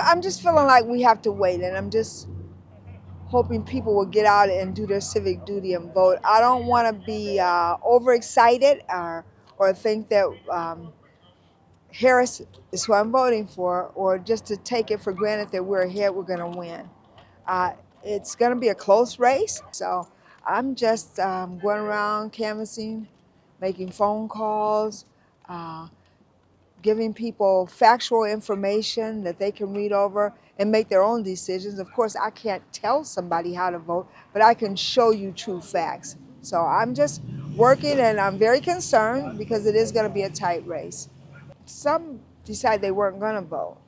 I'm just feeling like we have to wait, and I'm just hoping people will get out and do their civic duty and vote. I don't want to be overexcited or think that Harris is who I'm voting for, or just to take it for granted that we're ahead, we're going to win. Uh, it's going to be a close race, so I'm just going around canvassing, making phone calls, uh, giving people factual information that they can read over and make their own decisions. Of course, I can't tell somebody how to vote, but I can show you true facts. So I'm just working, and I'm very concerned because it is going to be a tight race. Some decided they weren't going to vote.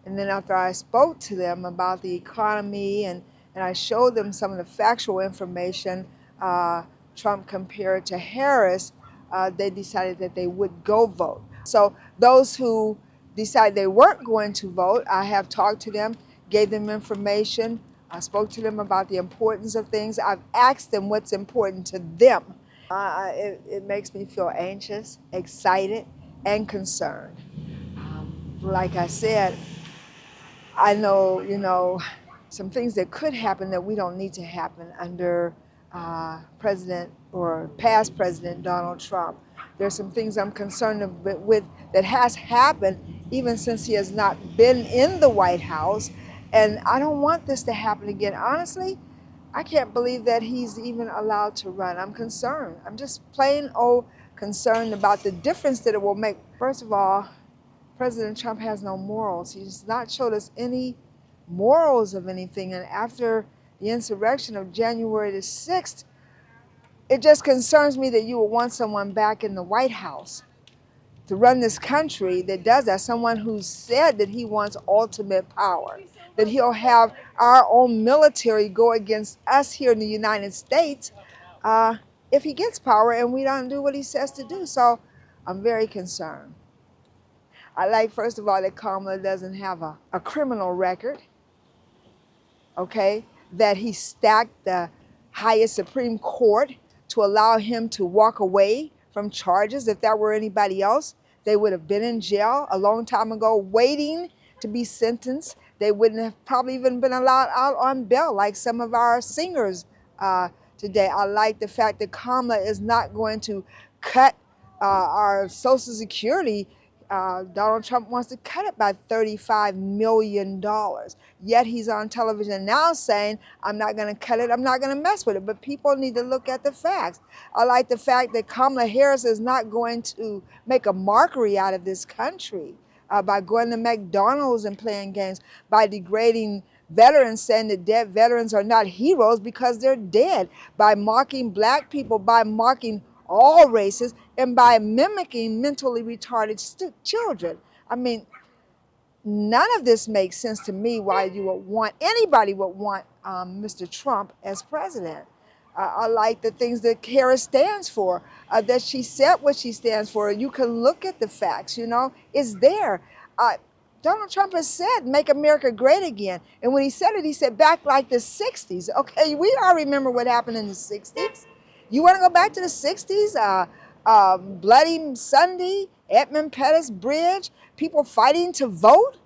And then after I spoke to them about the economy and I showed them some of the factual information Trump compared to Harris, they decided that they would go vote. So those who decided they weren't going to vote, I have talked to them, gave them information. I spoke to them about the importance of things. I've asked them what's important to them. It makes me feel anxious, excited, and concerned. Like I said, I know, some things that could happen that we don't need to happen under President or past President Donald Trump. There's some things I'm concerned with that has happened even since he has not been in the White House. And I don't want this to happen again. Honestly, I can't believe that he's even allowed to run. I'm concerned. I'm just plain old concerned about the difference that it will make. First of all, President Trump has no morals. He's not showed us any morals of anything. And after the insurrection of January the 6th, it just concerns me that you would want someone back in the White House to run this country that does that. Someone who said that he wants ultimate power, that he'll have our own military go against us here in the United States if he gets power and we don't do what he says to do. So I'm very concerned. I like, first of all, that Kamala doesn't have a criminal record, okay? That he stacked the highest Supreme Court to allow him to walk away from charges. If that were anybody else, they would have been in jail a long time ago waiting to be sentenced. They wouldn't have probably even been allowed out on bail like some of our singers today. I like the fact that Kamala is not going to cut our Social Security. Donald Trump wants to cut it by $35 million. Yet he's on television now saying, I'm not going to cut it, I'm not going to mess with it. But people need to look at the facts. I like the fact that Kamala Harris is not going to make a mockery out of this country by going to McDonald's and playing games, by degrading veterans, saying that dead veterans are not heroes because they're dead, by mocking black people, by mocking all races, and by mimicking mentally retarded children. I mean, none of this makes sense to me why you would want, anybody would want Mr. Trump as president. I like the things that Harris stands for, that she said what she stands for. You can look at the facts, it's there. Donald Trump has said, make America great again. And when he said it, he said back like the 60s. Okay, we all remember what happened in the 60s. You want to go back to the 60s? Bloody Sunday, Edmund Pettus Bridge, people fighting to vote?